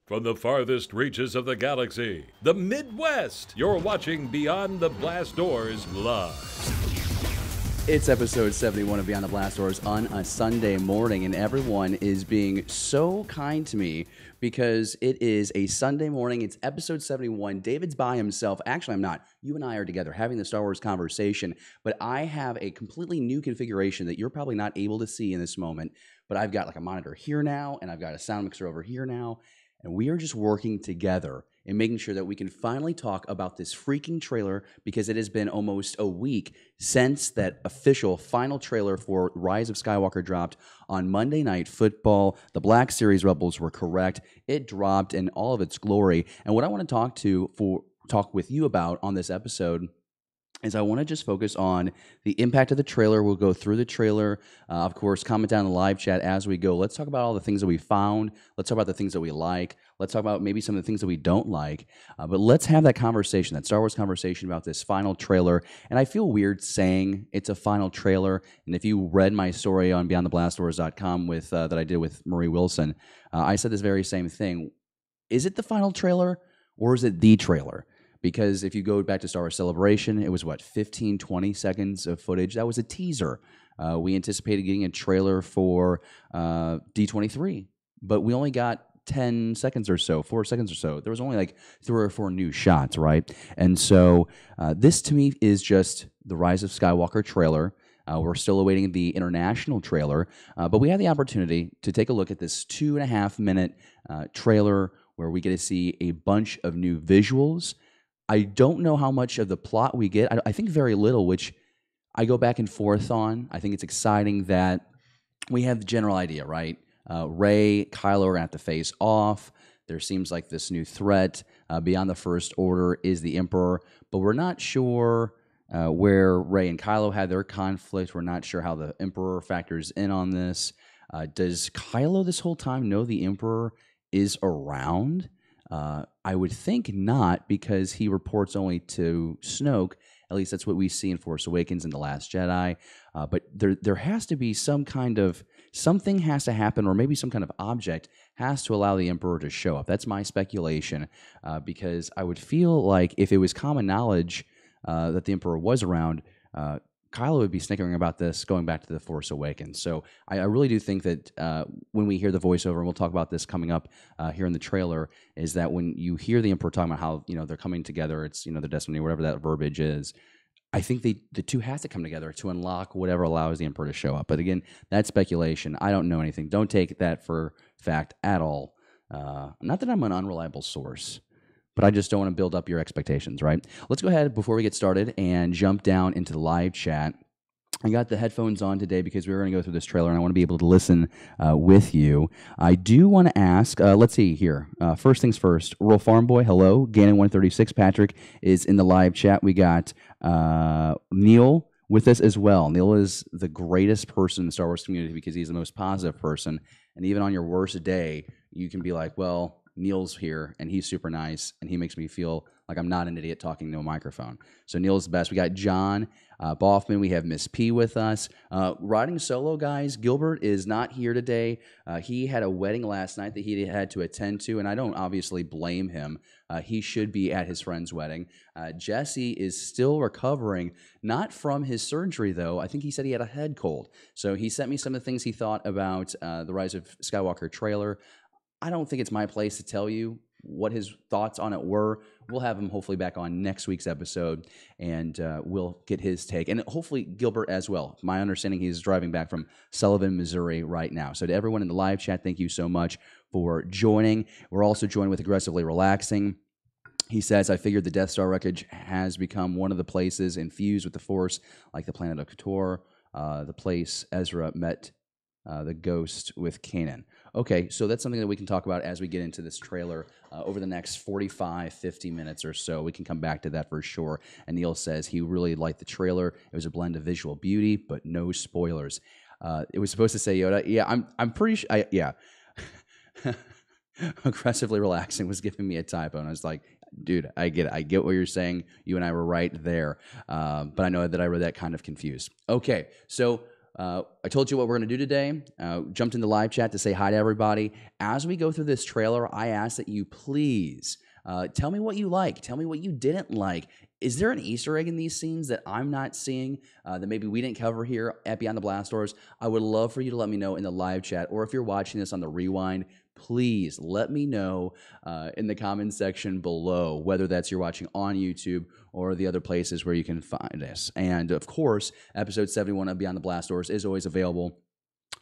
From the farthest reaches of the galaxy, the Midwest, you're watching Beyond the Blast Doors live. It's episode 71 of Beyond the Blast Doors on a Sunday morning, and everyone is being so kind to me because it is a Sunday morning. It's episode 71. David's by himself. Actually, I'm not. You and I are together having the Star Wars conversation, but I have a completely new configuration that you're probably not able to see in this moment, but I've got like a monitor here now, and I've got a sound mixer over here now, and we are just working together and making sure that we can finally talk about this freaking trailer because it has been almost a week since that official final trailer for Rise of Skywalker dropped on Monday Night Football. The Black Series Rebels were correct. It dropped in all of its glory. And what I want to talk with you about on this episode is I want to just focus on the impact of the trailer. We'll go through the trailer. Of course, comment down in the live chat as we go. Let's talk about all the things that we found. Let's talk about the things that we like. Let's talk about maybe some of the things that we don't like. But let's have that conversation, that Star Wars conversation about this final trailer. And I feel weird saying it's a final trailer. And if you read my story on BeyondTheBlastDoors.com with that I did with Marie Wilson, I said this very same thing. Is it the final trailer or is it the trailer? Because if you go back to Star Wars Celebration, it was, 15, 20 seconds of footage. That was a teaser. We anticipated getting a trailer for D23, but we only got 10 seconds or so, 4 seconds or so. There was only like 3 or 4 new shots, right? And so this to me is just the Rise of Skywalker trailer. We're still awaiting the international trailer, but we had the opportunity to take a look at this 2.5-minute trailer where we get to see a bunch of new visuals. I don't know how much of the plot we get. I think very little, which I go back and forth on. I think it's exciting that we have the general idea, right? Rey, Kylo are going to have to face off. There seems like this new threat beyond the First Order is the Emperor, but we're not sure where Rey and Kylo had their conflict. We're not sure how the Emperor factors in on this. Does Kylo this whole time know the Emperor is around? I would think not, because he reports only to Snoke. At least that's what we see in Force Awakens and The Last Jedi. But there has to be something has to happen, or maybe some kind of object has to allow the Emperor to show up. That's my speculation, because I would feel like if it was common knowledge that the Emperor was around, Kylo would be snickering about this going back to The Force Awakens. So I really do think that when we hear the voiceover, and we'll talk about this coming up here in the trailer, is that when you hear the Emperor talking about how they're coming together, it's their destiny, whatever that verbiage is. I think the two have to come together to unlock whatever allows the Emperor to show up. But again, that's speculation. I don't know anything. Don't take that for fact at all. Not that I'm an unreliable source, but I just don't want to build up your expectations, right? Let's go ahead before we get started and jump down into the live chat. I got the headphones on today because we were going to go through this trailer, and I want to be able to listen with you. I do want to ask, let's see here. First things first, Rural Farm Boy, hello. Gannon136, Patrick is in the live chat. We got Neil with us as well. Neil is the greatest person in the Star Wars community because he's the most positive person. And even on your worst day, you can be like, well, Neil's here, and he's super nice, and he makes me feel like I'm not an idiot talking to a microphone. So Neil's the best. We got John Boffman. We have Miss P with us. Riding solo, guys, Gilbert is not here today. He had a wedding last night that he had to attend to, and I don't obviously blame him. He should be at his friend's wedding. Jesse is still recovering, not from his surgery, though. I think he said he had a head cold. So he sent me some of the things he thought about the Rise of Skywalker trailer. I don't think it's my place to tell you what his thoughts on it were. We'll have him hopefully back on next week's episode, and we'll get his take. And hopefully Gilbert as well. My understanding, he's driving back from Sullivan, Missouri right now. So to everyone in the live chat, thank you so much for joining. We're also joined with Aggressively Relaxing. He says, I figured the Death Star wreckage has become one of the places infused with the Force, like the planet of Kotor, the place Ezra met the ghost with Kanan. Okay, so that's something that we can talk about as we get into this trailer over the next 45, 50 minutes or so. We can come back to that for sure. And Neil says he really liked the trailer. It was a blend of visual beauty, but no spoilers. It was supposed to say Yoda. Yeah, I'm pretty sure. Yeah. Aggressively Relaxing was giving me a typo, and I was like, dude, I get it. I get what you're saying. You and I were right there. But I know that I read that kind of confused. Okay, so I told you what we're going to do today. Jumped into live chat to say hi to everybody. As we go through this trailer, I ask that you please tell me what you like. Tell me what you didn't like. Is there an Easter egg in these scenes that I'm not seeing that maybe we didn't cover here at Beyond the Blast Doors? I would love for you to let me know in the live chat, or if you're watching this on the rewind, please let me know in the comments section below, whether that's you're watching on YouTube or the other places where you can find us. And of course, episode 71 of Beyond the Blast Doors is always available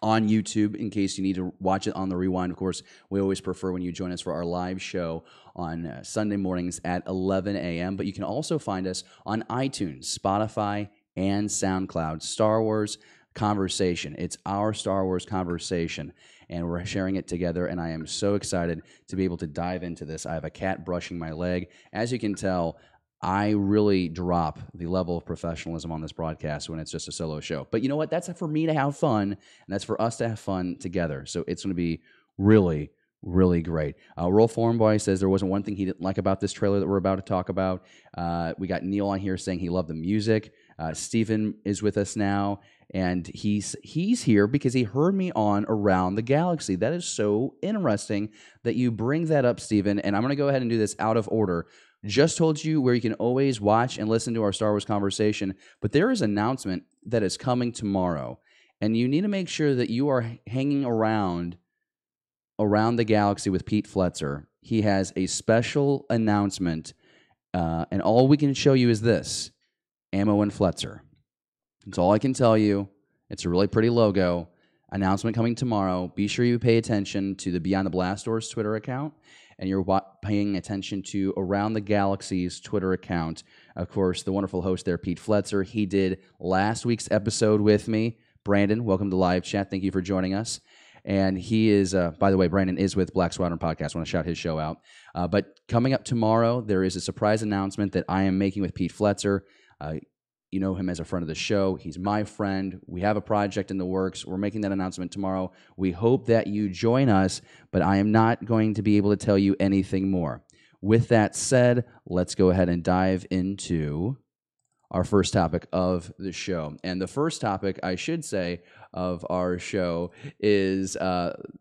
on YouTube in case you need to watch it on the rewind. Of course, we always prefer when you join us for our live show on Sunday mornings at 11 a.m. But you can also find us on iTunes, Spotify, and SoundCloud. Star Wars Conversation. It's our Star Wars conversation, and we're sharing it together, and I am so excited to be able to dive into this. I have a cat brushing my leg. As you can tell, I really drop the level of professionalism on this broadcast when it's just a solo show. But you know what? That's for me to have fun, and that's for us to have fun together. So it's going to be really, really great. Roll Foreign Boy says there wasn't one thing he didn't like about this trailer that we're about to talk about. We got Neil on here saying he loved the music. Stephen is with us now, and he's here because he heard me on Around the Galaxy. That is so interesting that you bring that up, Stephen, and I'm going to go ahead and do this out of order. Just told you where you can always watch and listen to our Star Wars conversation, but there is an announcement that is coming tomorrow, and you need to make sure that you are hanging around the Galaxy with Pete Fletzer. He has a special announcement, and all we can show you is this, Ammo and Fletzer. That's all I can tell you. It's a really pretty logo. Announcement coming tomorrow. Be sure you pay attention to the Beyond the Blast Doors Twitter account, and you're paying attention to Around the Galaxy's Twitter account. Of course, the wonderful host there, Pete Fletzer, he did last week's episode with me. Brandon, welcome to live chat. Thank you for joining us. And he is, by the way, Brandon is with Black Squadron Podcast. I want to shout his show out. But coming up tomorrow, there is a surprise announcement that I am making with Pete Fletzer. You know him as a friend of the show. He's my friend. We have a project in the works. We're making that announcement tomorrow. We hope that you join us, but I am not going to be able to tell you anything more. With that said, let's go ahead and dive into our first topic of the show. And the first topic, I should say, of our show is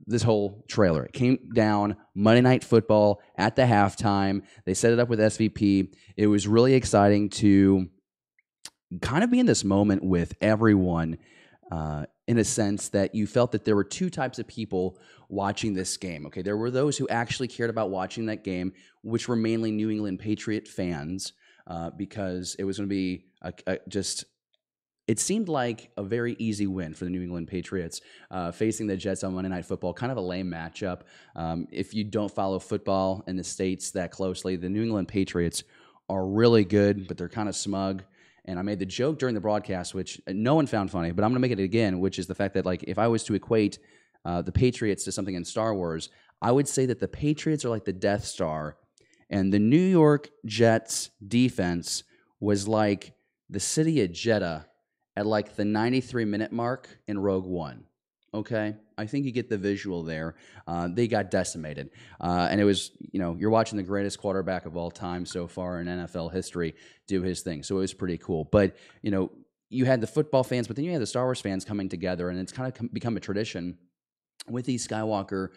this whole trailer. It came down Monday Night Football at the halftime. They set it up with SVP. It was really exciting to kind of be in this moment with everyone in a sense that you felt that there were two types of people watching this game. Okay, there were those who actually cared about watching that game, which were mainly New England Patriot fans, because it was going to be it seemed like a very easy win for the New England Patriots facing the Jets on Monday Night Football. Kind of a lame matchup. If you don't follow football in the States that closely, the New England Patriots are really good, but they're kind of smug. And I made the joke during the broadcast, which no one found funny, but I'm going to make it again, which is the fact that, like, if I was to equate the Patriots to something in Star Wars, I would say that the Patriots are like the Death Star, and the New York Jets defense was like the city of Jeddah at like the 93-minute mark in Rogue One. Okay, I think you get the visual there. They got decimated. And it was, you're watching the greatest quarterback of all time so far in NFL history do his thing. So it was pretty cool. But, you had the football fans, but then you had the Star Wars fans coming together, and it's kind of become a tradition with these Skywalker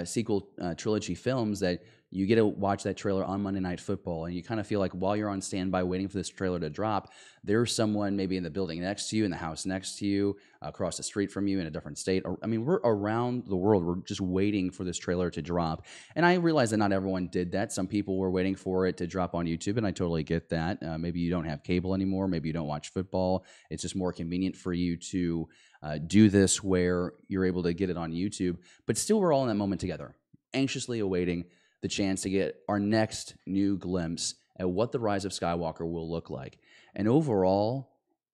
sequel trilogy films that you get to watch that trailer on Monday Night Football, and you kind of feel like while you're on standby waiting for this trailer to drop, there's someone maybe in the building next to you, in the house next to you, across the street from you in a different state. I mean, we're around the world. We're just waiting for this trailer to drop. And I realize that not everyone did that. Some people were waiting for it to drop on YouTube, and I totally get that. Maybe you don't have cable anymore. Maybe you don't watch football. It's just more convenient for you to do this where you're able to get it on YouTube. But still, we're all in that moment together, anxiously awaiting the chance to get our next new glimpse at what the Rise of Skywalker will look like. And overall,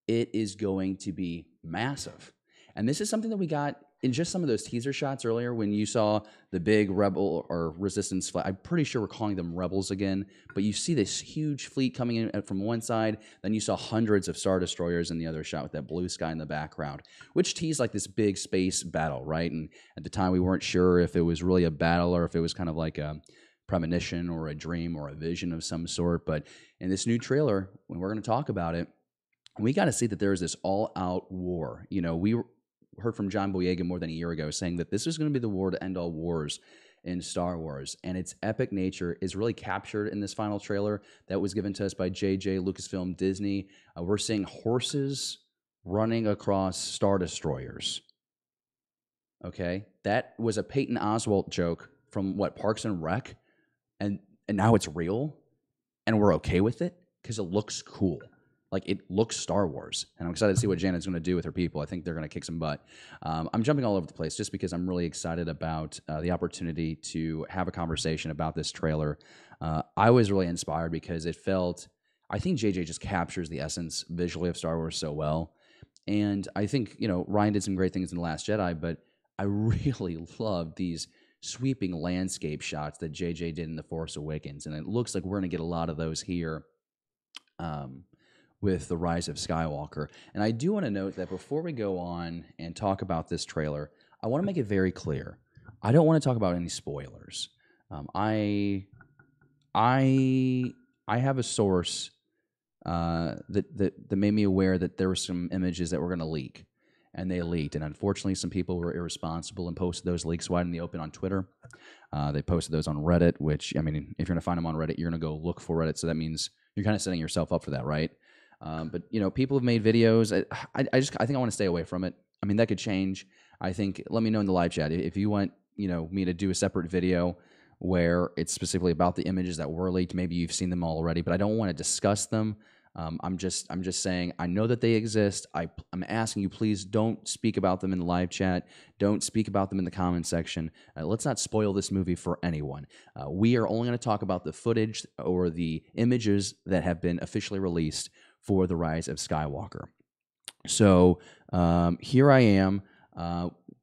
it is going to be massive. And this is something that we got in just some of those teaser shots earlier when you saw the big Rebel or Resistance fleet. I'm pretty sure we're calling them Rebels again, but you see this huge fleet coming in from one side, then you saw hundreds of Star Destroyers in the other shot with that blue sky in the background, which teased like this big space battle, right? And at the time, we weren't sure if it was really a battle or if it was kind of like a premonition or a dream or a vision of some sort. But in this new trailer, when we're going to talk about it, we got to see that there is this all-out war. You know, we heard from John Boyega more than a year ago saying that this is going to be the war to end all wars in Star Wars, and its epic nature is really captured in this final trailer that was given to us by JJ, Lucasfilm, Disney. We're seeing horses running across Star Destroyers. Okay, that was a Patton Oswalt joke from what, Parks and Rec, and now it's real, and we're okay with it because it looks cool. Like, it looks Star Wars, and I'm excited to see what Janet's going to do with her people. I think they're going to kick some butt. I'm jumping all over the place just because I'm really excited about the opportunity to have a conversation about this trailer. I was really inspired because it felt, I think JJ just captures the essence visually of Star Wars so well. And I think, you know, Ryan did some great things in The Last Jedi, but I really loved these sweeping landscape shots that JJ did in The Force Awakens. And it looks like we're going to get a lot of those here. With The Rise of Skywalker. And I do want to note that before we go on and talk about this trailer, I want to make it very clear. I don't want to talk about any spoilers. I have a source that made me aware that there were some images that were going to leak, and they leaked. And unfortunately, some people were irresponsible and posted those leaks wide in the open on Twitter. They posted those on Reddit, which, I mean, if you're going to find them on Reddit, you're going to go look for Reddit. So that means you're kind of setting yourself up for that, right? But, you know, people have made videos. I think I want to stay away from it. I mean, that could change. I think, let me know in the live chat if you want, you know, me to do a separate video where it's specifically about the images that were leaked. Maybe you've seen them already, but I don't want to discuss them. I'm just saying, I know that they exist. I'm asking you, please don't speak about them in the live chat. Don't speak about them in the comment section. Let's not spoil this movie for anyone. We are only going to talk about the footage or the images that have been officially released for The Rise of Skywalker. So here I am.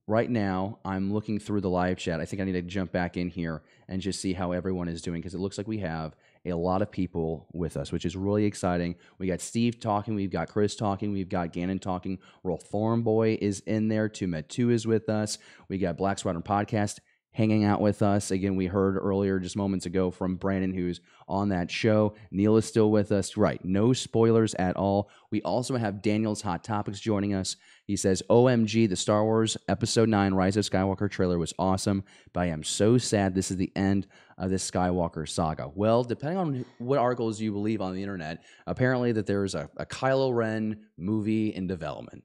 Right now, I'm looking through the live chat. I think I need to jump back in here and just see how everyone is doing, because it looks like we have a lot of people with us, which is really exciting. We got Steve talking, we've got Chris talking, we've got Gannon talking, Rolf Thornboy is in there, Tumet2 is with us, we got Black Squadron Podcast hanging out with us. Again, we heard earlier just moments ago from Brandon, who's on that show. Neil is still with us. Right, no spoilers at all. We also have Daniel's Hot Topics joining us. He says, OMG, the Star Wars Episode 9 Rise of Skywalker trailer was awesome, but I am so sad this is the end of this Skywalker saga. Well, depending on what articles you believe on the internet, apparently that there's a Kylo Ren movie in development.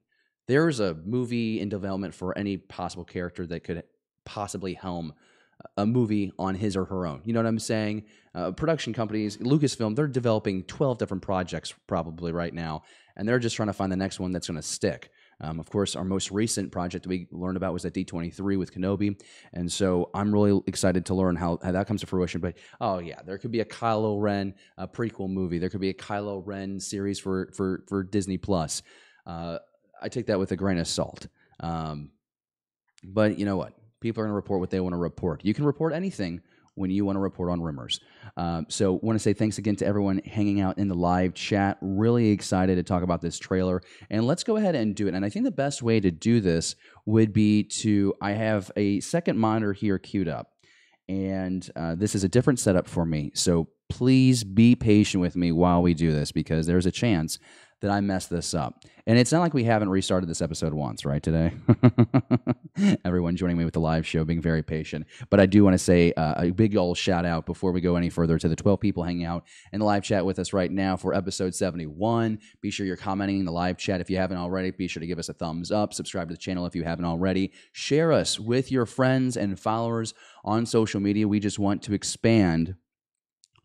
There's a movie in development for any possible character that could possibly helm a movie on his or her own. You know what I'm saying? Production companies, Lucasfilm, they're developing 12 different projects probably right now, and they're just trying to find the next one that's going to stick. Of course, our most recent project we learned about was at D23 with Kenobi, and so I'm really excited to learn how that comes to fruition. But, oh yeah, there could be a Kylo Ren prequel movie. There could be a Kylo Ren series for Disney+. I take that with a grain of salt. But you know what? People are going to report what they want to report. You can report anything when you want to report on rumors. So want to say thanks again to everyone hanging out in the live chat. Really excited to talk about this trailer. And let's go ahead and do it. And I think the best way to do this would be I have a second monitor here queued up. And this is a different setup for me. So please be patient with me while we do this, because there's a chance that I mess this up. And it's not like we haven't restarted this episode once, right, today? Everyone joining me with the live show, being very patient. But I do want to say a big old shout out before we go any further to the 12 people hanging out in the live chat with us right now for episode 71. Be sure you're commenting in the live chat if you haven't already. Be sure to give us a thumbs up. Subscribe to the channel if you haven't already. Share us with your friends and followers on social media. We just want to expand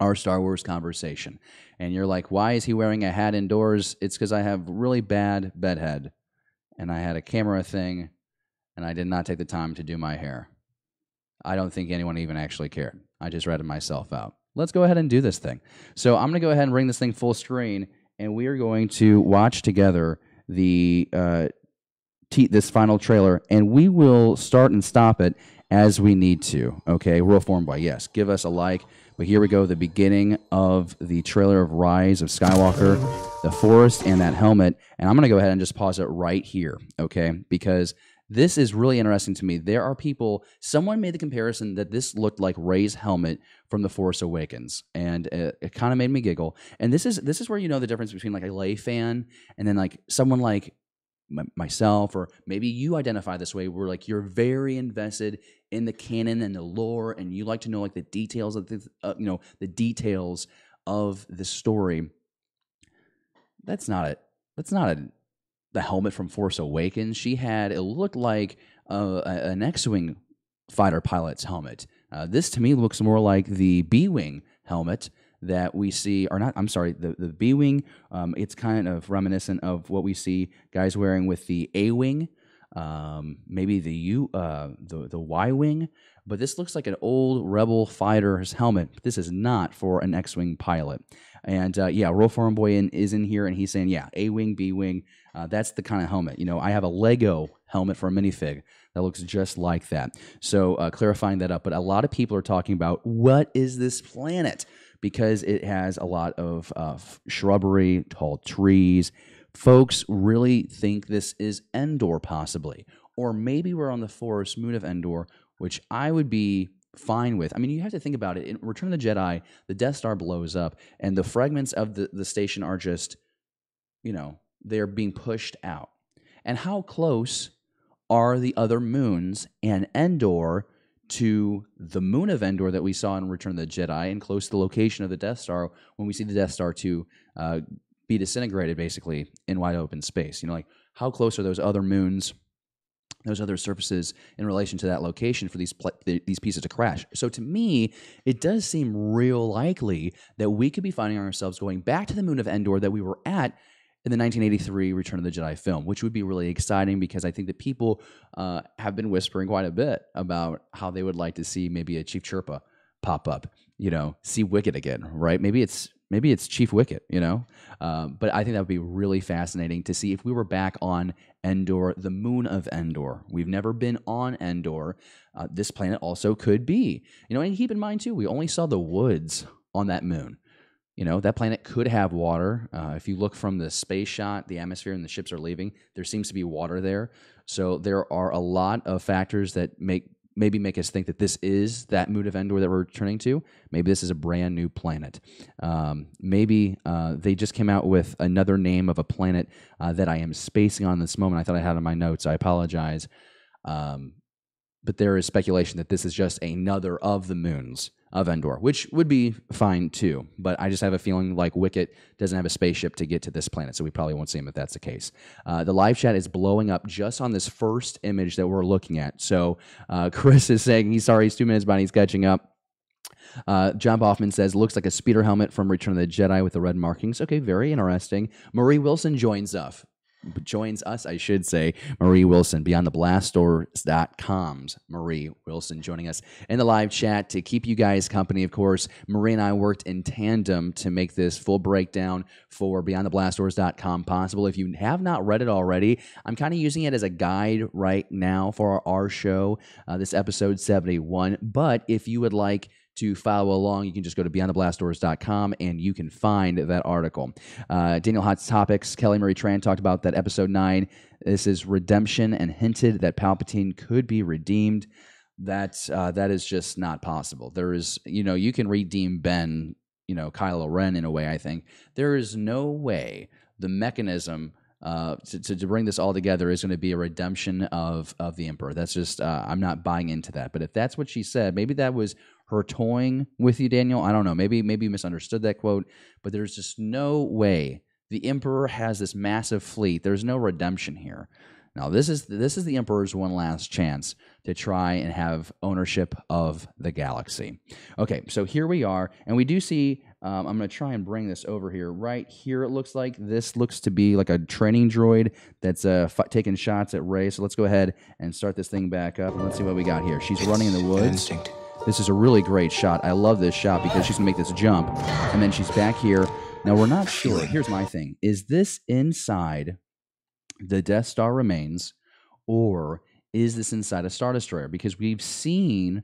our Star Wars conversation. And you're like, why is he wearing a hat indoors? It's because I have really bad bedhead, and I had a camera thing, and I did not take the time to do my hair. I don't think anyone even actually cared. I just ratted myself out. Let's go ahead and do this thing. So I'm going to go ahead and bring this thing full screen, and we are going to watch together this final trailer, and we will start and stop it as we need to. Okay, Real Form Boy, yes, give us a like. But here we go, the beginning of the trailer of Rise of Skywalker, the forest and that helmet. And I'm going to go ahead and just pause it right here, okay? Because this is really interesting to me. There are people, someone made the comparison that this looked like Rey's helmet from The Force Awakens, and it kind of made me giggle. And this is where you know the difference between like a lay fan and then like someone like myself, or maybe you identify this way, where like you're very invested in the canon and the lore, and you like to know like the details of the details of the story. That's not it. That's not the helmet from Force Awakens. She had, it looked like an X-wing fighter pilot's helmet. This to me looks more like the B-wing helmet that we see, or not, I'm sorry, the B-wing. It's kind of reminiscent of what we see guys wearing with the A-wing, maybe the Y-wing, but this looks like an old Rebel fighter's helmet. This is not for an X-wing pilot. And Rolf Ormboy is in here, and he's saying, A-wing, B-wing, that's the kind of helmet. You know, I have a Lego helmet for a minifig that looks just like that. So clarifying that up, but a lot of people are talking about, what is this planet? Because it has a lot of shrubbery, tall trees. Folks really think this is Endor, possibly. Or maybe we're on the forest moon of Endor, which I would be fine with. I mean, you have to think about it. In Return of the Jedi, the Death Star blows up, and the fragments of the station are just, they're being pushed out. And how close are the other moons and Endor to the moon of Endor that we saw in Return of the Jedi, and close to the location of the Death Star when we see the Death Star to be disintegrated, basically, in wide open space? Like, how close are those other moons, those other surfaces, in relation to that location for these pieces to crash? So to me, it does seem real likely that we could be finding ourselves going back to the moon of Endor that we were at in the 1983 Return of the Jedi film, which would be really exciting, because I think that people have been whispering quite a bit about how they would like to see maybe a Chief Chirpa pop up, see Wicket again, right? Maybe it's Chief Wicket, but I think that would be really fascinating to see if we were back on Endor, the moon of Endor. We've never been on Endor. This planet also could be, and keep in mind too, we only saw the woods on that moon. That planet could have water. If you look from the space shot, the atmosphere, and the ships are leaving, there seems to be water there. So there are a lot of factors that maybe make us think that this is that moon of Endor that we're returning to. Maybe this is a brand new planet. Maybe they just came out with another name of a planet that I am spacing on this moment. I thought I had it in my notes. I apologize. But there is speculation that this is just another of the moons of Endor, which would be fine too. But I just have a feeling like Wicket doesn't have a spaceship to get to this planet, so we probably won't see him if that's the case. The live chat is blowing up just on this first image that we're looking at. So Chris is saying he's sorry, he's 2 minutes behind, he's catching up. John Boffman says, looks like a speeder helmet from Return of the Jedi with the red markings. Okay, very interesting. Marie Wilson joins us, I should say. Marie Wilson, BeyondTheBlastDoors.com's Marie Wilson joining us in the live chat to keep you guys company. Of course, Marie and I worked in tandem to make this full breakdown for BeyondTheBlastDoors.com possible. If you have not read it already, I'm kind of using it as a guide right now for our show, this episode 71. But if you would like to follow along, you can just go to BeyondTheBlastDoors.com and you can find that article. Daniel Hot's Topics, Kelly Marie Tran talked about that episode 9. This is redemption, and hinted that Palpatine could be redeemed. That is just not possible. There is, you can redeem Ben, Kylo Ren in a way, I think. There is no way the mechanism to bring this all together is going to be a redemption of the Emperor. That's just, I'm not buying into that. But if that's what she said, maybe that was her toying with you, Daniel. I don't know. Maybe you misunderstood that quote, but there's just no way. The Emperor has this massive fleet. There's no redemption here. Now, this is the Emperor's one last chance to try and have ownership of the galaxy. Okay, so here we are, and we do see, I'm going to try and bring this over here. Right here, it looks like this looks to be like a training droid that's taking shots at Rey. So let's go ahead and start this thing back up, and let's see what we got here. She's running in the woods. Instinct. This is a really great shot. I love this shot because she's going to make this jump, and then she's back here. Now, we're not sure. Here's my thing. Is this inside the Death Star remains, or is this inside a Star Destroyer? Because we've seen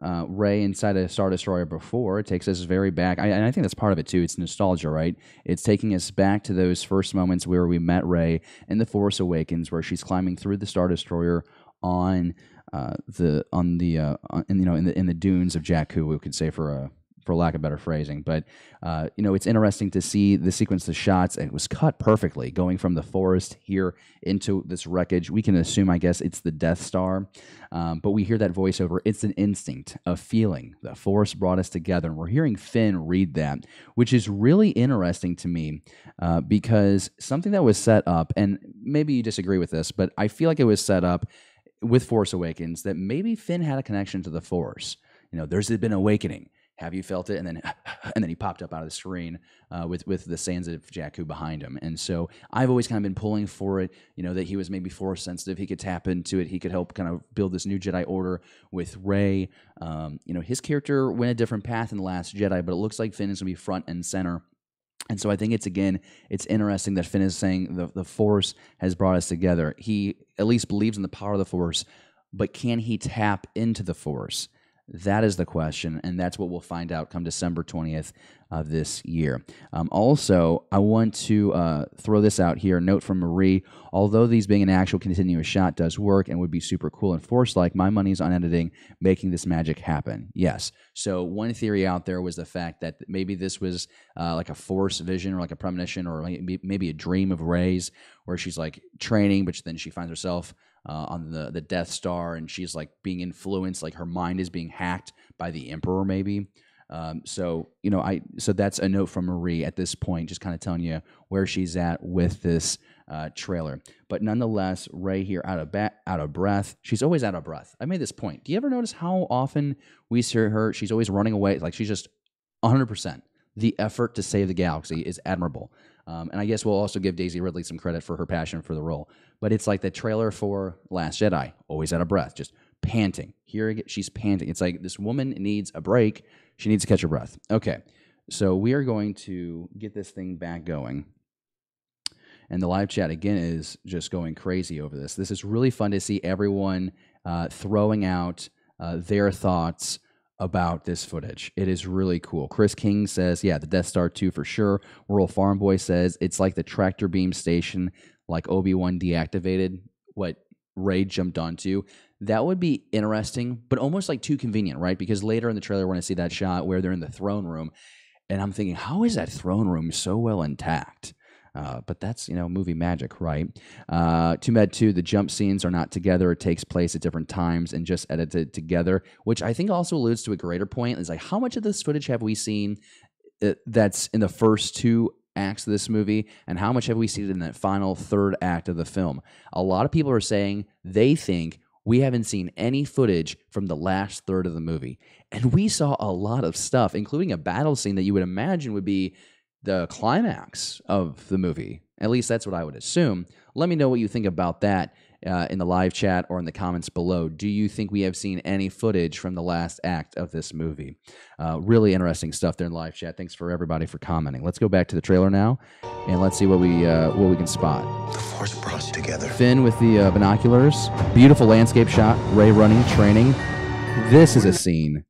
Rey inside a Star Destroyer before. It takes us very back. And I think that's part of it, too. It's nostalgia, right? It's taking us back to those first moments where we met Rey in The Force Awakens, where she's climbing through the Star Destroyer on in the dunes of Jakku, we could say for lack of better phrasing. But, it's interesting to see the sequence of shots, and it was cut perfectly, going from the forest here into this wreckage. We can assume, I guess, it's the Death Star, but we hear that voiceover. It's an instinct, a feeling. The force brought us together, and we're hearing Finn read that, which is really interesting to me because something that was set up, and maybe you disagree with this, but I feel like it was set up with Force Awakens that maybe Finn had a connection to the Force. There's been awakening. Have you felt it? And then he popped up out of the screen with the sands of Jakku behind him. And so I've always kind of been pulling for it, that he was maybe Force sensitive. He could tap into it. He could help kind of build this new Jedi Order with Rey. His character went a different path in The Last Jedi, but it looks like Finn is going to be front and center. And so I think it's interesting that Finn is saying the Force has brought us together. He at least believes in the power of the Force, but can he tap into the Force? That is the question, and that's what we'll find out come December 20th of this year. Also, I want to throw this out here. Note from Marie, although these being an actual continuous shot does work and would be super cool and Force-like, my money's on editing, making this magic happen. Yes. So one theory out there was the fact that maybe this was like a Force vision or like a premonition or maybe a dream of Rey's where she's like training, but then she finds herself on the Death Star, and she's like being influenced, like her mind is being hacked by the Emperor, maybe. So that's a note from Marie at this point, just kind of telling you where she's at with this trailer. But nonetheless, Rey here out of breath. She's always out of breath. I made this point. Do you ever notice how often we see her? She's always running away, like she's just 100%. The effort to save the galaxy is admirable. And I guess we'll also give Daisy Ridley some credit for her passion for the role. But it's like the trailer for Last Jedi, always out of breath, just panting. Here she's panting. It's like this woman needs a break. She needs to catch her breath. Okay, so we are going to get this thing back going. And the live chat, again, is just going crazy over this. This is really fun to see everyone throwing out their thoughts about this footage. It is really cool. Chris King says, yeah, the Death Star 2 for sure. Rural Farm Boy says, it's like the tractor beam station, like Obi-Wan deactivated what Rey jumped onto. That would be interesting, but almost like too convenient, right? Because later in the trailer, we're going to see that shot where they're in the throne room, and I'm thinking, how is that throne room so well intact? But that's, movie magic, right? To Med 2, the jump scenes are not together. It takes place at different times and just edited together, which I think also alludes to a greater point. Is like, how much of this footage have we seen that's in the first two acts of this movie, and how much have we seen in that final third act of the film? A lot of people are saying they think we haven't seen any footage from the last third of the movie. And we saw a lot of stuff, including a battle scene that you would imagine would be the climax of the movie. At least that's what I would assume. Let me know what you think about that in the live chat or in the comments below. Do you think we have seen any footage from the last act of this movie? Really interesting stuff there in live chat. Thanks for everybody for commenting. Let's go back to the trailer now, and let's see what we can spot. The Force brought us together. Finn with the binoculars. Beautiful landscape shot. Rey running, training. This is a scene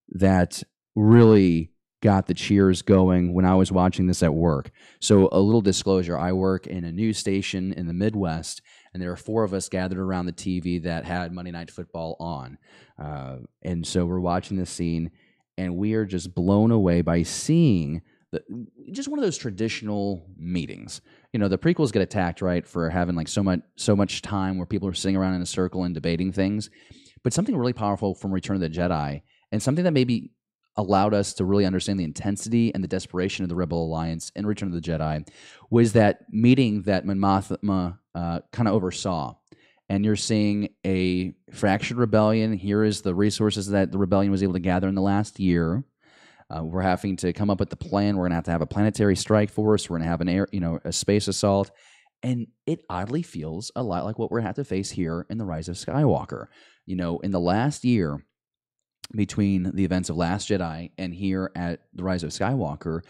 that really got the cheers going when I was watching this at work. So a little disclosure, I work in a news station in the Midwest, and there are four of us gathered around the TV that had Monday Night Football on. And so we're watching this scene, and we are just blown away by seeing just one of those traditional meetings. The prequels get attacked, right, for having like so much time where people are sitting around in a circle and debating things. But something really powerful from Return of the Jedi, and something that maybe allowed us to really understand the intensity and the desperation of the Rebel Alliance in Return of the Jedi, was that meeting that Mon Mothma kind of oversaw. And you're seeing a fractured rebellion. Here is the resources that the rebellion was able to gather in the last year. We're having to come up with the plan. We're going to have a planetary strike force. We're going to have an air, a space assault. And it oddly feels a lot like what we're going to have to face here in The Rise of Skywalker. In the last year, between the events of Last Jedi and here at The Rise of Skywalker,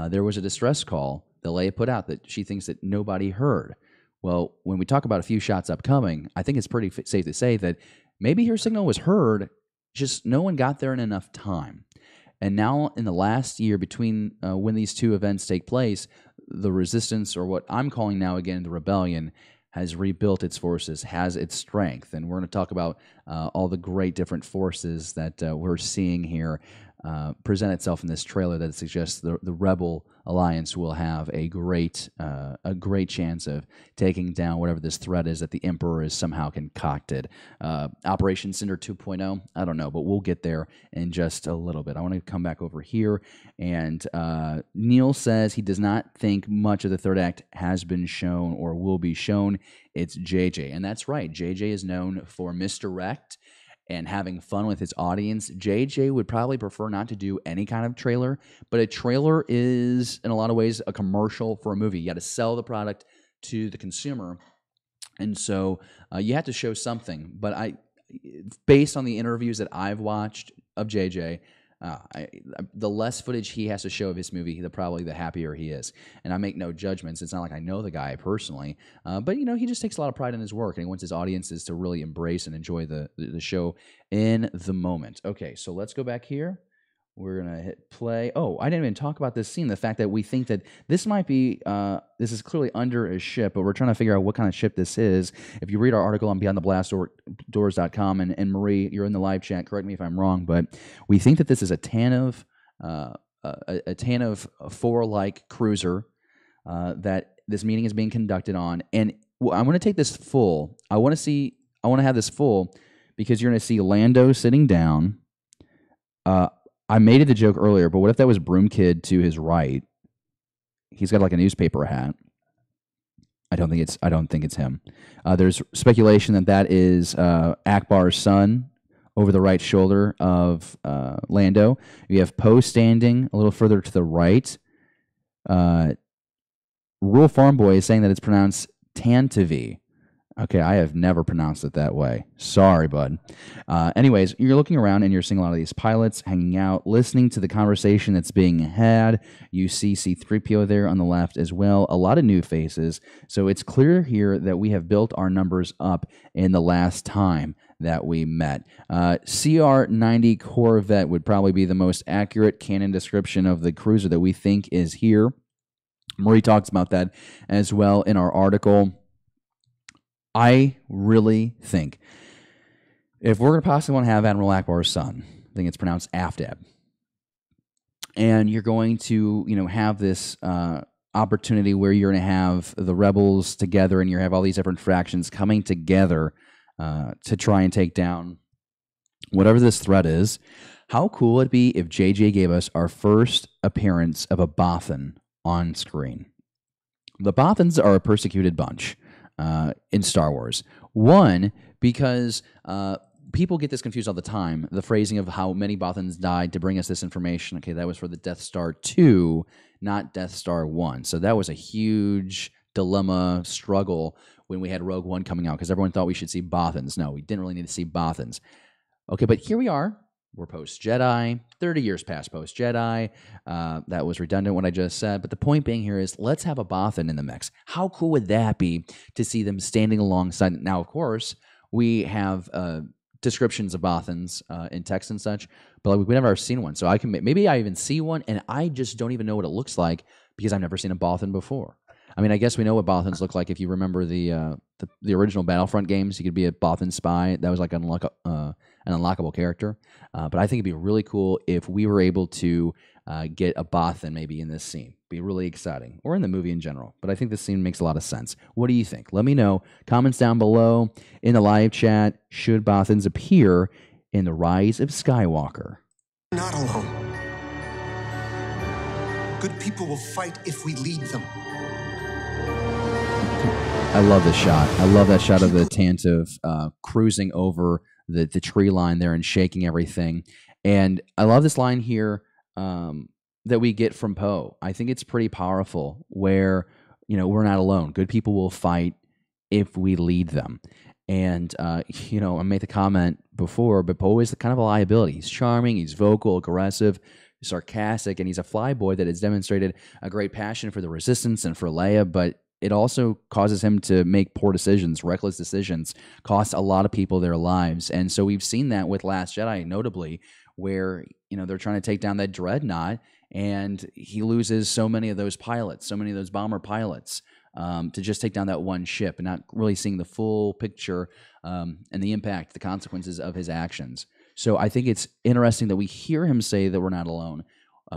there was a distress call that Leia put out that she thinks that nobody heard. Well, when we talk about a few shots upcoming, I think it's pretty safe to say that maybe her signal was heard, just no one got there in enough time. And now in the last year between when these two events take place, the resistance, or what I'm calling now again the rebellion, has rebuilt its forces, has its strength. And we're going to talk about all the great different forces that we're seeing here present itself in this trailer that suggests the Rebel Alliance will have a great chance of taking down whatever this threat is that the Emperor is somehow concocted. Operation Cinder 2.0, I don't know, but we'll get there in just a little bit. I want to come back over here, and Neil says he does not think much of the third act has been shown or will be shown. It's JJ, and that's right. JJ is known for misdirect and having fun with his audience. JJ would probably prefer not to do any kind of trailer, but a trailer is, in a lot of ways, a commercial for a movie. You got to sell the product to the consumer, and so you have to show something. But based on the interviews that I've watched of JJ, the less footage he has to show of his movie, probably the happier he is. And I make no judgments. It's not like I know the guy personally, but he just takes a lot of pride in his work, and he wants his audiences to really embrace and enjoy the show in the moment. Okay, so let's go back here. We're going to hit play. Oh, I didn't even talk about this scene. The fact that we think that this might be, this is clearly under a ship, but we're trying to figure out what kind of ship this is. If you read our article on BeyondTheBlastDoors.com, and Marie, you're in the live chat, correct me if I'm wrong, but we think that this is a Tantive 4-like cruiser that this meeting is being conducted on. And I'm going to take this full. I want to have this full because you're going to see Lando sitting down. I made it the joke earlier, but what if that was Broom Kid to his right? He's got like a newspaper hat. I don't think it's him. There's speculation that is Akbar's son over the right shoulder of Lando. You have Poe standing a little further to the right. Rural Farm Boy is saying that it's pronounced Tantive. Okay, I have never pronounced it that way. Sorry, bud. Anyways, you're looking around and you're seeing a lot of these pilots hanging out, listening to the conversation that's being had. You see C-3PO there on the left as well. A lot of new faces. So it's clear here that we have built our numbers up in the last time that we met. CR-90 Corvette would probably be the most accurate canon description of the cruiser that we think is here. Marie talks about that as well in our article. I really think if we're going to possibly want to have Admiral Akbar's son, I think it's pronounced Aftab, and you're going to, have this opportunity where you're going to have the rebels together, and you have all these different factions coming together to try and take down whatever this threat is. How cool would it be if JJ gave us our first appearance of a Bothan on screen? The Bothans are a persecuted bunch in Star Wars. One, because people get this confused all the time. The phrasing of how many Bothans died to bring us this information. Okay, that was for the Death Star 2, not Death Star 1. So that was a huge dilemma, struggle when we had Rogue One coming out, because everyone thought we should see Bothans. No, we didn't really need to see Bothans. Okay, but here we are. We're post-Jedi, 30 years past post-Jedi. That was redundant, what I just said. But the point being here is, let's have a Bothan in the mix. How cool would that be to see them standing alongside? Now, of course, we have descriptions of Bothans in text and such, but we've never seen one. So maybe I even see one, and I just don't even know what it looks like because I've never seen a Bothan before. I mean, I guess we know what Bothans look like. If you remember the original Battlefront games, you could be a Bothan spy. That was like an unlockable character. But I think it'd be really cool if we were able to get a Bothan maybe in this scene. Be really exciting. Or in the movie in general. But I think this scene makes a lot of sense. What do you think? Let me know. Comments down below in the live chat. Should Bothans appear in The Rise of Skywalker? Not alone. Good people will fight if we lead them. I love this shot. I love that shot of the Tantive cruising over the tree line there and shaking everything. And I love this line here that we get from Poe. I think it's pretty powerful where, we're not alone. Good people will fight if we lead them. And, I made the comment before, but Poe is kind of a liability. He's charming, he's vocal, aggressive, sarcastic, and he's a flyboy that has demonstrated a great passion for the Resistance and for Leia, but it also causes him to make poor decisions, reckless decisions, cost a lot of people their lives. And so we've seen that with Last Jedi, notably, where, they're trying to take down that dreadnought, and he loses so many of those pilots, so many of those bomber pilots. to just take down that one ship and not really seeing the full picture and the impact, the consequences of his actions. So I think it's interesting that we hear him say that we're not alone.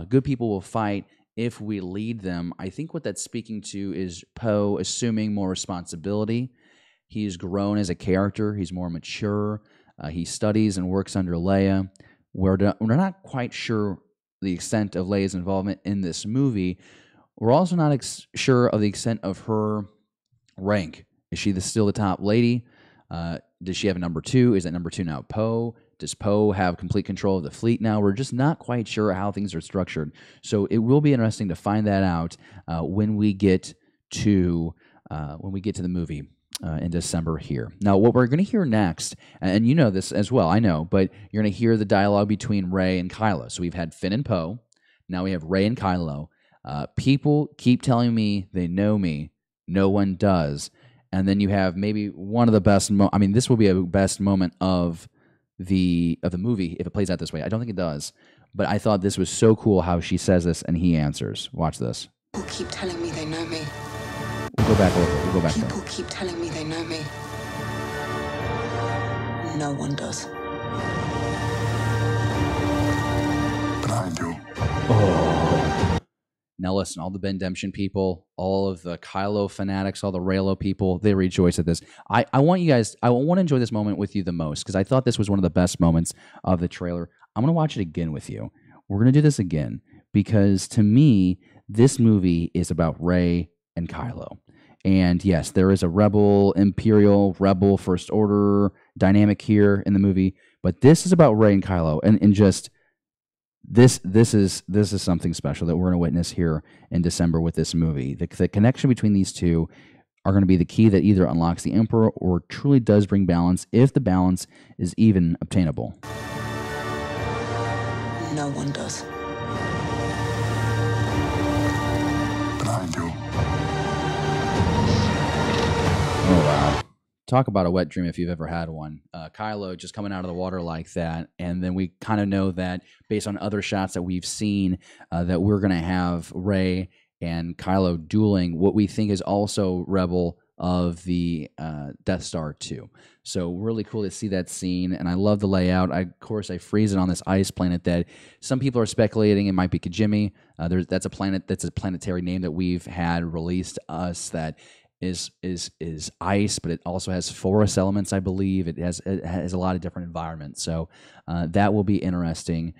Good people will fight if we lead them. I think what that's speaking to is Poe assuming more responsibility. He's grown as a character. He's more mature. He studies and works under Leia. We're not quite sure the extent of Leia's involvement in this movie. We're also not sure of the extent of her rank. Is she still the top lady? Does she have a number 2? Is that number 2 now Poe? Does Poe have complete control of the fleet now? We're just not quite sure how things are structured. So it will be interesting to find that out when we get to the movie in December here. Now, what we're going to hear next, and you know this as well, I know, but you're going to hear the dialogue between Rey and Kylo. So we've had Finn and Poe. Now we have Rey and Kylo. People keep telling me they know me. No one does. And then you have maybe one of the best. This will be a best moment of the movie if it plays out this way. I don't think it does, but I thought this was so cool how she says this and he answers. Watch this. People keep telling me they know me. We'll go back a little bit. We'll go back. People keep telling me they know me. No one does. But I do. Now listen, all the Bendemption people, all of the Kylo fanatics, all the Reylo people, they rejoice at this. I want to enjoy this moment with you the most because I thought this was one of the best moments of the trailer. I'm going to watch it again with you. We're going to do this again because to me, this movie is about Rey and Kylo. And yes, there is a Rebel, Imperial, Rebel, First Order dynamic here in the movie, but this is about Rey and Kylo and just... This is something special that we're going to witness here in December with this movie. The connection between these two are going to be the key that either unlocks the Emperor or truly does bring balance, if the balance is even obtainable. No one does. But I do. Oh, wow. Talk about a wet dream if you've ever had one. Kylo just coming out of the water like that, and then we kind of know that based on other shots that we've seen that we're going to have Rey and Kylo dueling what we think is also Rebel of the Death Star 2. So really cool to see that scene, and I love the layout. Of course, I freeze it on this ice planet that some people are speculating it might be Kijimi. That's a planet that's a planetary name that we've had released to us that is ice, but it also has forest elements, I believe. It has a lot of different environments. So that will be interesting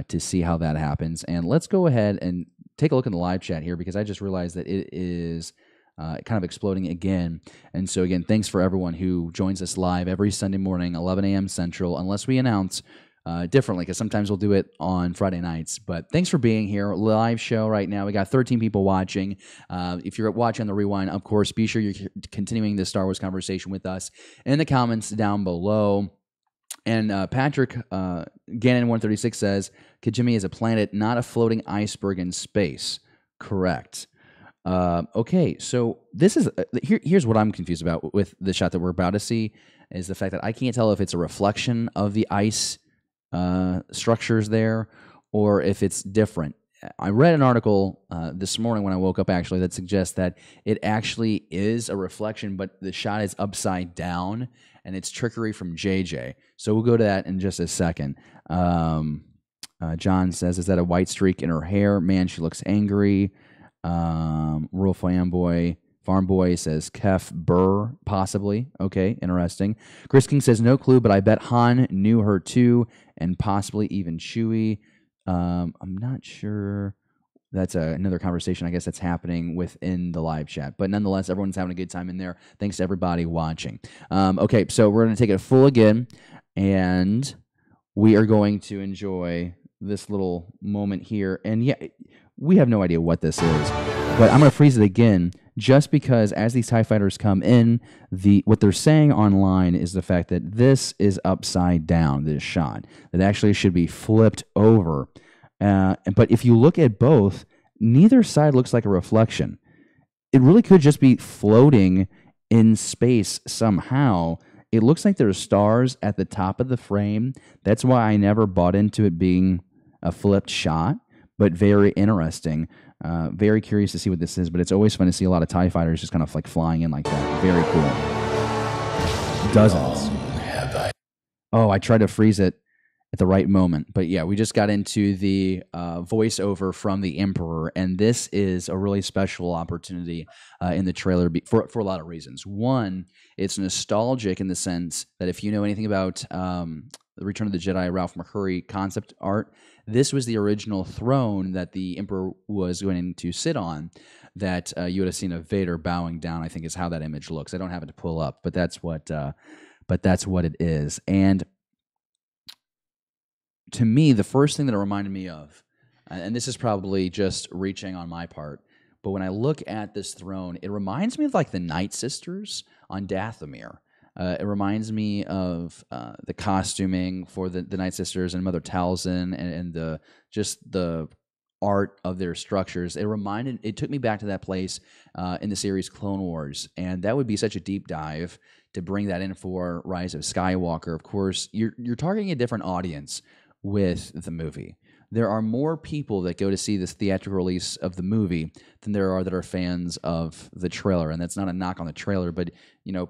to see how that happens. And let's go ahead and take a look in the live chat here because I just realized that it is kind of exploding again. And so again, thanks for everyone who joins us live every Sunday morning, 11 a.m. Central, unless we announce differently, because sometimes we'll do it on Friday nights. But thanks for being here. Live show right now. We got 13 people watching. If you're watching on the rewind, of course, be sure you're continuing this Star Wars conversation with us in the comments down below. And Patrick Gannon136 says, Kijimi is a planet, not a floating iceberg in space. Correct. Okay, so this is here's what I'm confused about with the shot that we're about to see is the fact that I can't tell if it's a reflection of the ice structures there or if it's different. I read an article this morning when I woke up actually that suggests that it actually is a reflection, but the shot is upside down and it's trickery from JJ. So we'll go to that in just a second. John says, is that a white streak in her hair? Man, she looks angry. Rural Farm Boy says Kef Burr, possibly. Okay, interesting. Chris King says no clue, but I bet Han knew her too, and possibly even Chewie. I'm not sure. That's another conversation, I guess, that's happening within the live chat. But nonetheless, everyone's having a good time in there. Thanks to everybody watching. Okay, so we're going to take it full again, and we are going to enjoy this little moment here. And yeah, we have no idea what this is, but I'm going to freeze it again just because as these TIE fighters come in, what they're saying online is the fact that this is upside down, this shot, that actually should be flipped over. But if you look at both, neither side looks like a reflection. It really could just be floating in space somehow. It looks like there's stars at the top of the frame. That's why I never bought into it being a flipped shot, but very interesting. Very curious to see what this is, but it's always fun to see a lot of TIE fighters just kind of like flying in like that. Very cool. Dozens. Oh, I tried to freeze it at the right moment. But yeah, we just got into the voiceover from the Emperor, and this is a really special opportunity in the trailer for a lot of reasons. One, it's nostalgic in the sense that if you know anything about the Return of the Jedi Ralph McQuarrie concept art, this was the original throne that the Emperor was going to sit on, that you would have seen a Vader bowing down, I think is how that image looks. I don't have it to pull up, but that's what it is. And to me, the first thing that it reminded me of, and this is probably just reaching on my part, but when I look at this throne, it reminds me of like the Night Sisters on Dathomir. It reminds me of the costuming for the Night Sisters and Mother Talzin, and the art of their structures. It took me back to that place in the series Clone Wars, and that would be such a deep dive to bring that in for Rise of Skywalker. Of course, you're targeting a different audience with the movie. There are more people that go to see this theatrical release of the movie than there are that are fans of the trailer. And that's not a knock on the trailer, but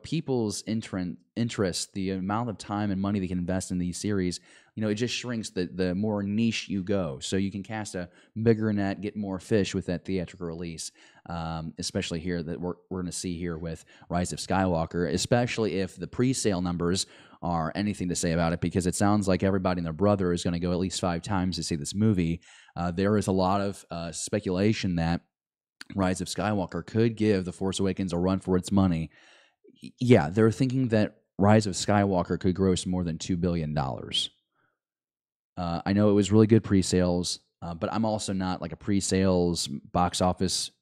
people's interest, the amount of time and money they can invest in these series, it just shrinks the more niche you go. So you can cast a bigger net, get more fish with that theatrical release, especially here that we're going to see here with Rise of Skywalker, especially if the pre-sale numbers are anything to say about it, because it sounds like everybody and their brother is going to go at least 5 times to see this movie. There is a lot of speculation that Rise of Skywalker could give The Force Awakens a run for its money. Yeah, they're thinking that Rise of Skywalker could gross more than $2 billion. I know it was really good pre-sales, but I'm also not like a pre-sales box office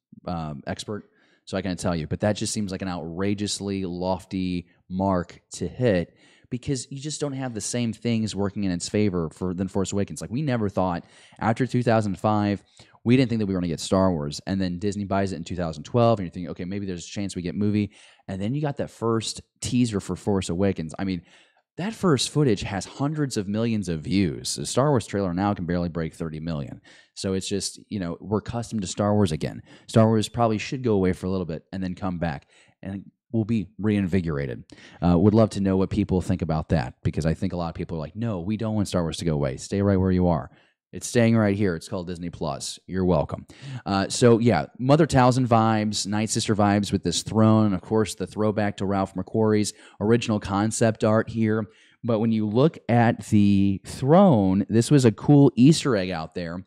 expert, so I can't tell you. But that just seems like an outrageously lofty mark to hit, because you just don't have the same things working in its favor than Force Awakens. Like, we never thought, after 2005, we didn't think that we were going to get Star Wars, and then Disney buys it in 2012, and you're thinking, okay, maybe there's a chance we get movie, and then you got that first teaser for Force Awakens. I mean, that first footage has hundreds of millions of views. The Star Wars trailer now can barely break 30 million. So it's just, we're accustomed to Star Wars again. Star Wars probably should go away for a little bit and then come back, and we'll be reinvigorated. Would love to know what people think about that, because I think a lot of people are like, no, we don't want Star Wars to go away. Stay right where you are. It's staying right here. It's called Disney Plus. You're welcome. So yeah, Mother Talzin vibes, Night Sister vibes with this throne. Of course, the throwback to Ralph McQuarrie's original concept art here. But when you look at the throne, this was a cool Easter egg out there.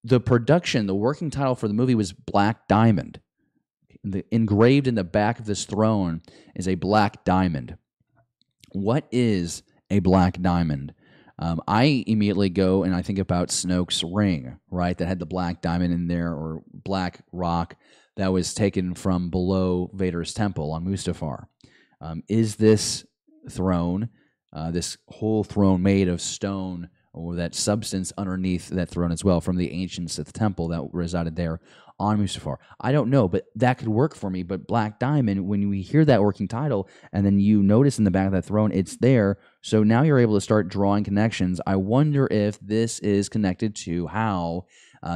The working title for the movie was Black Diamond. Engraved in the back of this throne is a black diamond. What is a black diamond? I immediately go and I think about Snoke's ring, right? That had the black diamond in there, or black rock that was taken from below Vader's temple on Mustafar. Is this throne, this whole throne made of stone, or that substance underneath that throne as well, from the ancient Sith temple that resided there on Mustafar? I don't know, but that could work for me. But Black Diamond, when we hear that working title, and then you notice in the back of that throne, it's there. So now you're able to start drawing connections. I wonder if this is connected to how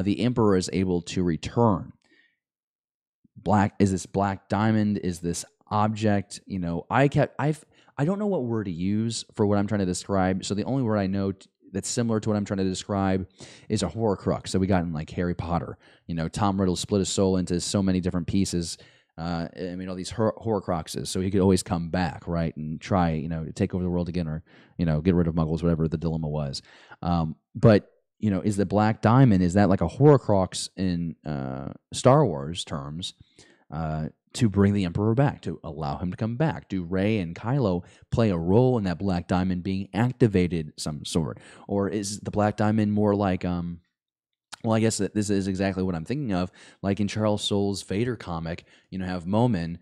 the Emperor is able to return. Is this Black Diamond? Is this object? I don't know what word to use for what I'm trying to describe. So the only word I know that's similar to what I'm trying to describe is a Horcrux that we got in like Harry Potter. Tom Riddle split his soul into so many different pieces. All these Horcruxes, so he could always come back, right, and try, to take over the world again, or, get rid of Muggles, whatever the dilemma was. But is the Black Diamond, is that like a Horcrux in Star Wars terms, to bring the Emperor back, to allow him to come back? Do Rey and Kylo play a role in that Black Diamond being activated some sort? Or is the Black Diamond more like, I guess that this is exactly what I'm thinking of, like in Charles Soule's Vader comic, have Momin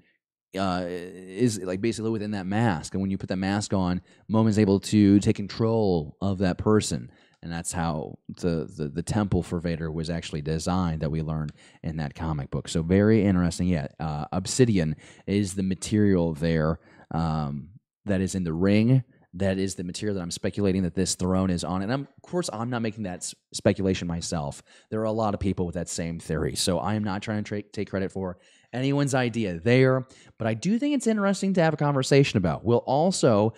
is like basically within that mask, and when you put that mask on, Momin's able to take control of that person. And that's how the temple for Vader was actually designed, that we learned in that comic book. So very interesting. Yeah, obsidian is the material there that is in the ring that is the material that I'm speculating that this throne is on. And of course, I'm not making that speculation myself. There are a lot of people with that same theory. So I am not trying to take credit for anyone's idea there. But I do think it's interesting to have a conversation about. We'll also,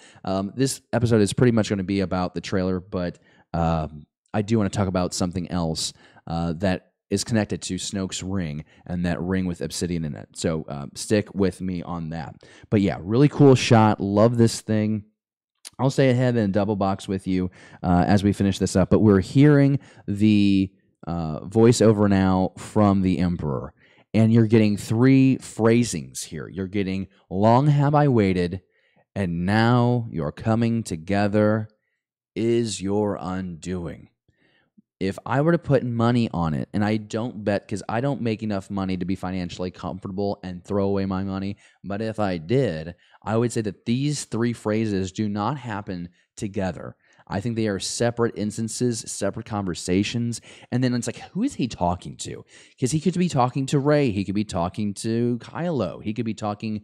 this episode is pretty much going to be about the trailer, but I do want to talk about something else that is connected to Snoke's ring and that ring with obsidian in it. So stick with me on that. But yeah, really cool shot. Love this thing. I'll stay ahead and double box with you as we finish this up. But we're hearing the voiceover now from the Emperor. And you're getting 3 phrasings here. You're getting, long have I waited, and now you're coming together is your undoing. If I were to put money on it, and I don't bet because I don't make enough money to be financially comfortable and throw away my money, but if I did, I would say that these 3 phrases do not happen together. I think they are separate instances, separate conversations, and then it's like, who is he talking to? Because he could be talking to Rey, he could be talking to Kylo, he could be talking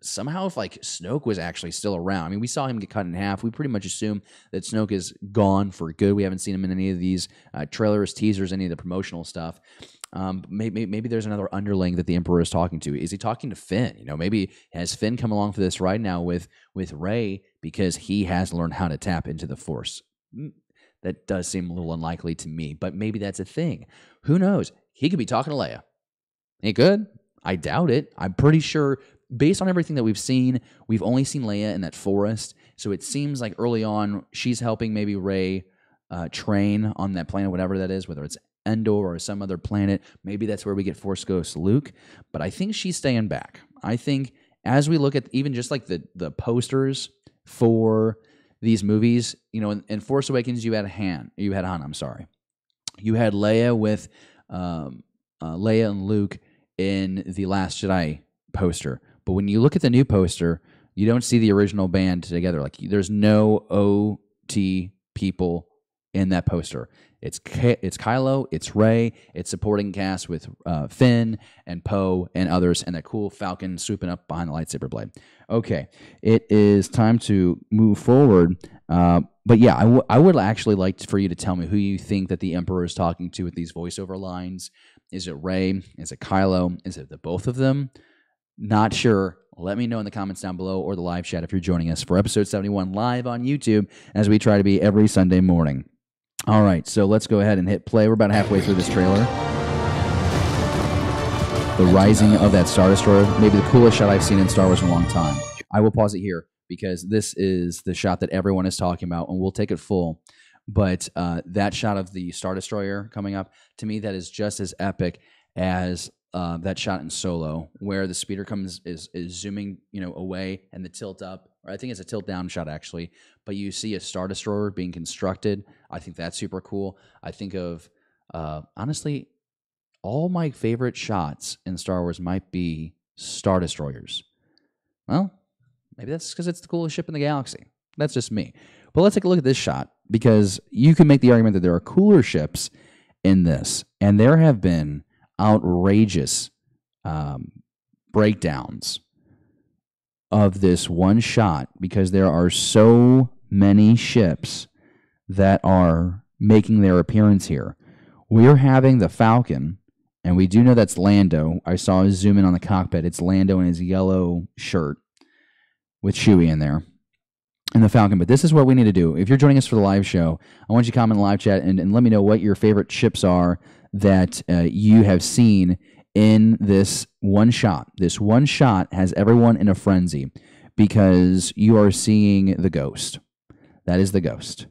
somehow if like Snoke was actually still around. I mean, we saw him get cut in half. We pretty much assume that Snoke is gone for good. We haven't seen him in any of these trailers, teasers, any of the promotional stuff. Maybe there's another underling that the Emperor is talking to. Is he talking to Finn? You know, maybe has Finn come along for this ride now with Rey because he has learned how to tap into the Force? That does seem a little unlikely to me, but maybe that's a thing. Who knows? He could be talking to Leia. He could. I doubt it. I'm pretty sure, based on everything that we've seen, we've only seen Leia in that forest. So it seems like early on she's helping maybe Rey train on that planet, whatever that is, whether it's Endor or some other planet. Maybe that's where we get Force Ghost Luke. But I think she's staying back. I think as we look at even just like the posters for these movies, you know, in Force Awakens you had Han. You had Leia with Leia and Luke in the Last Jedi poster. But when you look at the new poster, you don't see the original band together. Like there's no OT people in that poster. It's Kylo, it's Rey, it's supporting cast with Finn and Poe and others, and that cool Falcon swooping up behind the lightsaber blade. Okay, it is time to move forward. But yeah, I would actually like for you to tell me who you think that the Emperor is talking to with these voiceover lines. Is it Rey? Is it Kylo? Is it the both of them? Not sure. Let me know in the comments down below or the live chat if you're joining us for episode 71 live on YouTube, as we try to be every Sunday morning. All right, so let's go ahead and hit play. We're about halfway through this trailer. The rising of that Star Destroyer, maybe the coolest shot I've seen in Star Wars in a long time. I will pause it here because this is the shot that everyone is talking about, and we'll take it full. But that shot of the Star Destroyer coming up, to me, that is just as epic as that shot in Solo, where the speeder is zooming, you know, away, and the tilt up, or I think it's a tilt down shot actually. But you see a Star Destroyer being constructed. I think that's super cool. I think of honestly, all my favorite shots in Star Wars might be Star Destroyers. Well, maybe that's because it's the coolest ship in the galaxy. That's just me. But let's take a look at this shot, because you can make the argument that there are cooler ships in this, and there have been outrageous breakdowns of this one shot, because there are so many ships that are making their appearance here. We're having the Falcon, and we do know that's Lando. I saw a zoom in on the cockpit. It's Lando in his yellow shirt with Chewie in there, and the Falcon. But this is what we need to do. If you're joining us for the live show, I want you to comment in the live chat and let me know what your favorite ships are that you have seen in this one shot. This one shot has everyone in a frenzy because you are seeing the Ghost. That is the Ghost.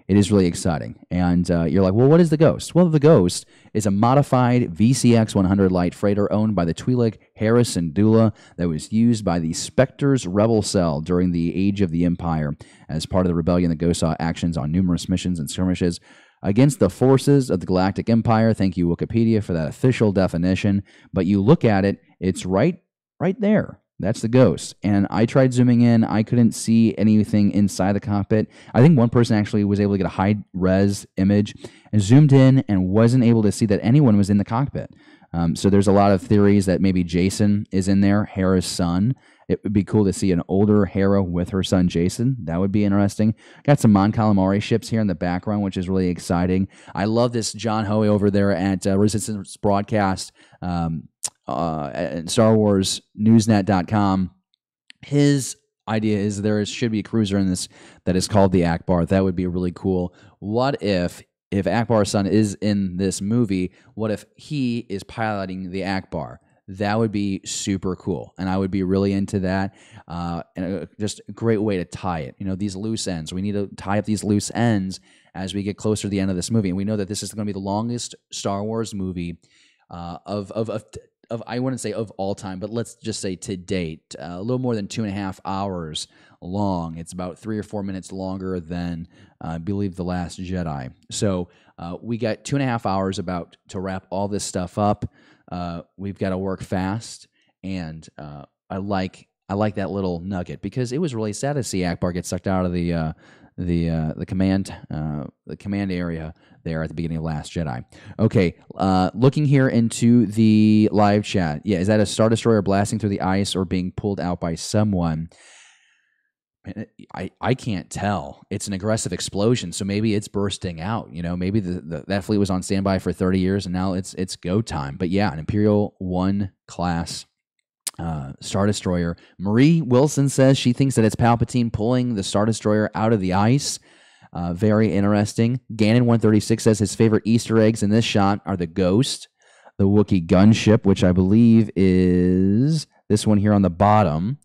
It is really exciting. And you're like, well, what is the Ghost? Well, the Ghost is a modified VCX 100 light freighter owned by the Twi'lek Hera Syndulla that was used by the Spectre's rebel cell during the Age of the Empire. As part of the rebellion, the Ghost saw actions on numerous missions and skirmishes against the forces of the Galactic Empire. Thank you, Wikipedia, for that official definition. But you look at it, it's right there. That's the Ghost. And I tried zooming in. I couldn't see anything inside the cockpit. I think one person actually was able to get a high-res image and zoomed in and wasn't able to see that anyone was in the cockpit. So there's a lot of theories that maybe Jason is in there, Hera's son, It would be cool to see an older Hera with her son Jason. That would be interesting. Got some Mon Calamari ships here in the background, which is really exciting. I love this John Hoey over there at Resistance Broadcast at Star Wars Newsnet.com. His idea is there should be a cruiser in this that is called the Akbar. That would be really cool. What if Akbar's son is in this movie, what if he is piloting the Akbar? That would be super cool, and I would be really into that. And just a great way to tie it. These loose ends. We need to tie up these loose ends as we get closer to the end of this movie. And we know that this is going to be the longest Star Wars movie of I wouldn't say of all time, but let's just say to date, a little more than 2.5 hours long. It's about 3 or 4 minutes longer than I believe The Last Jedi. So we got 2.5 hours about to wrap all this stuff up. We've got to work fast, and I like that little nugget because it was really sad to see Akbar get sucked out of the command area there at the beginning of Last Jedi. Okay, looking here into the live chat. Yeah, is that a Star Destroyer blasting through the ice or being pulled out by someone? I can't tell. It's an aggressive explosion, so maybe it's bursting out. Maybe that fleet was on standby for 30 years, and now it's go time. But yeah, an Imperial 1 class Star Destroyer. Marie Wilson says she thinks that it's Palpatine pulling the Star Destroyer out of the ice. Very interesting. Ganon 136 says his favorite Easter eggs in this shot are the Ghost, the Wookiee gunship, which I believe is this one here on the bottom,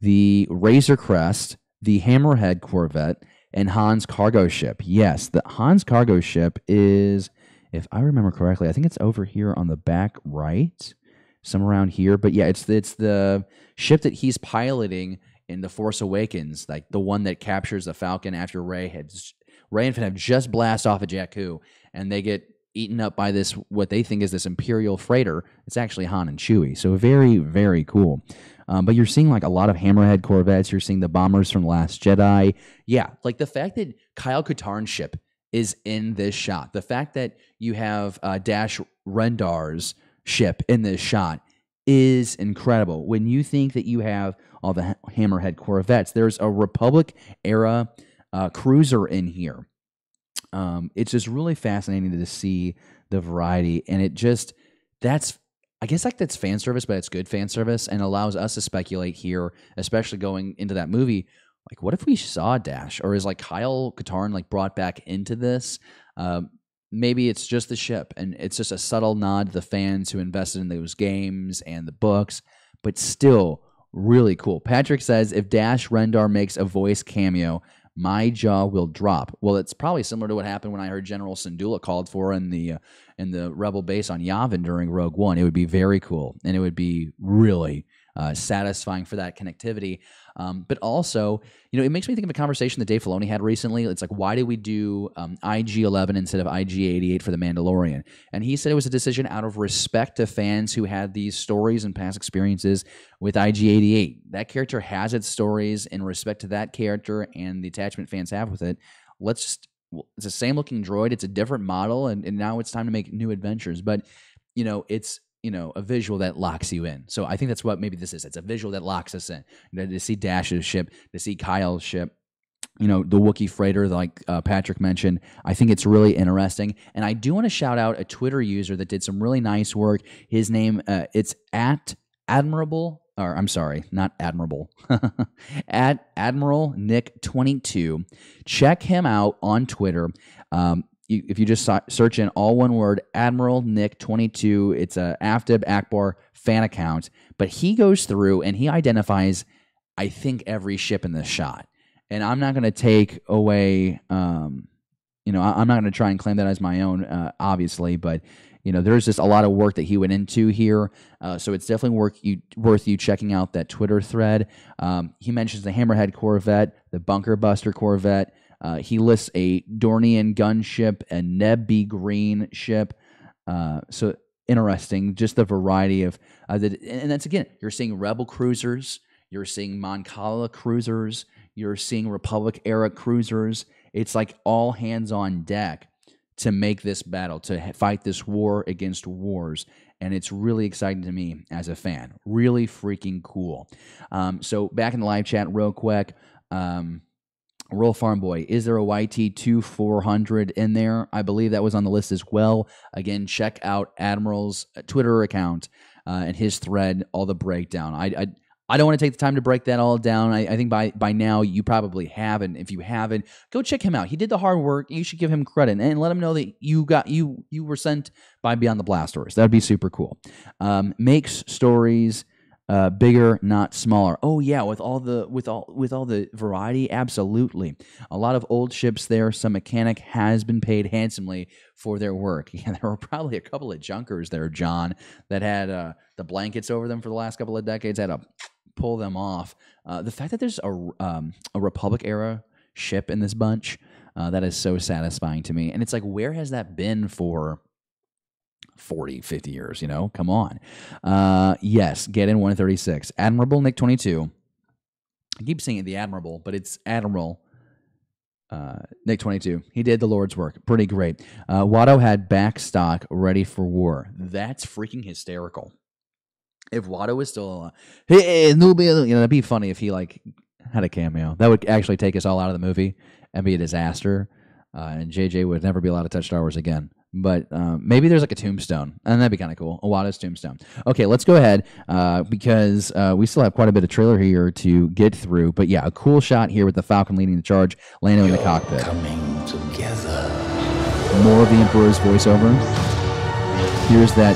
the Razor Crest, the Hammerhead Corvette, and Han's cargo ship. Yes, the Han's cargo ship is, if I remember correctly, I think it's over here on the back right, somewhere around here. But yeah, it's the ship that he's piloting in The Force Awakens, like the one that captures the Falcon after Rey and Finn have just blast off of Jakku, and they get eaten up by this, what they think is this Imperial freighter. It's actually Han and Chewie. So very, very cool. But you're seeing like a lot of Hammerhead Corvettes. You're seeing the bombers from Last Jedi. Yeah, like the fact that Kyle Katarn's ship is in this shot. The fact that you have Dash Rendar's ship in this shot is incredible. When you think that you have all the Hammerhead Corvettes, there's a Republic-era cruiser in here. It's just really fascinating to see the variety, and I guess that's fan service, but it's good fan service and allows us to speculate here, especially going into that movie. Like, what if we saw Dash, or is like Kyle Katarn like brought back into this? Maybe it's just the ship, and it's just a subtle nod to the fans who invested in those games and the books, but still really cool. Patrick says, if Dash Rendar makes a voice cameo, my jaw will drop. Well, it's probably similar to what happened when I heard General Syndulla called for in the Rebel base on Yavin during Rogue One. It would be very cool, and it would be really satisfying for that connectivity. But also, it makes me think of a conversation that Dave Filoni had recently. It's like, why did we do IG-11 instead of IG-88 for The Mandalorian? And he said it was a decision out of respect to fans who had these stories and past experiences with IG-88. That character has its stories in respect to that character and the attachment fans have with it. It's the same looking droid. It's a different model, and now it's time to make new adventures. But, it's a visual that locks you in. So I think that's what maybe this is. It's a visual that locks us in. To see Dash's ship, to see Kyle's ship, the Wookiee freighter, like Patrick mentioned. I think it's really interesting. And I do want to shout out a Twitter user that did some really nice work. His name, it's at Admirable, or I'm sorry, not Admirable, at Admiral Nick 22. Check him out on Twitter. If you just search in all one word, Admiral Nick 22, it's a Aftib Akbar fan account. But he goes through and he identifies, I think, every ship in this shot. And I'm not going to take away, I'm not going to try and claim that as my own, obviously. But, there's just a lot of work that he went into here. So it's definitely worth you checking out that Twitter thread. He mentions the Hammerhead Corvette, the Bunker Buster Corvette. He lists a Dornian gunship, a Nebby Green ship. So interesting, just the variety of and that's, again, you're seeing Rebel cruisers, you're seeing Mon Cala cruisers, you're seeing Republic era cruisers. It's like all hands on deck to make this battle, to fight this war against wars. And it's really exciting to me as a fan. Really freaking cool. So back in the live chat real quick, Roll Farm Boy, is there a YT2400 in there? I believe that was on the list as well. Again, check out Admiral's Twitter account and his thread, all the breakdown. I don't want to take the time to break that all down. I think by now you probably haven't. If you haven't, go check him out. He did the hard work. You should give him credit and let him know that you were sent by Beyond the Blast Doors. That would be super cool. Makes stories bigger, not smaller. Oh yeah, with all the variety, absolutely. A lot of old ships there. Some mechanic has been paid handsomely for their work. Yeah, there were probably a couple of junkers there, John, that had the blankets over them for the last couple of decades. Had to pull them off. The fact that there's a Republic era ship in this bunch, that is so satisfying to me. And it's like, where has that been for 40, 50 years, come on. Yes, get in 136. Admirable Nick 22. I keep saying the Admirable, but it's Admiral Nick 22. He did the Lord's work. Pretty great. Watto had back stock ready for war. That's freaking hysterical. If Watto was still hey, that'd be funny if he had a cameo. That would actually take us all out of the movie and be a disaster. And JJ would never be allowed to touch Star Wars again. But maybe there's a tombstone, and that'd be kind of cool. Watto's tombstone. Okay, let's go ahead because we still have quite a bit of trailer here to get through. But yeah, a cool shot here with the Falcon leading the charge, Lando in the cockpit. Coming together. More of the Emperor's voiceover. Here's that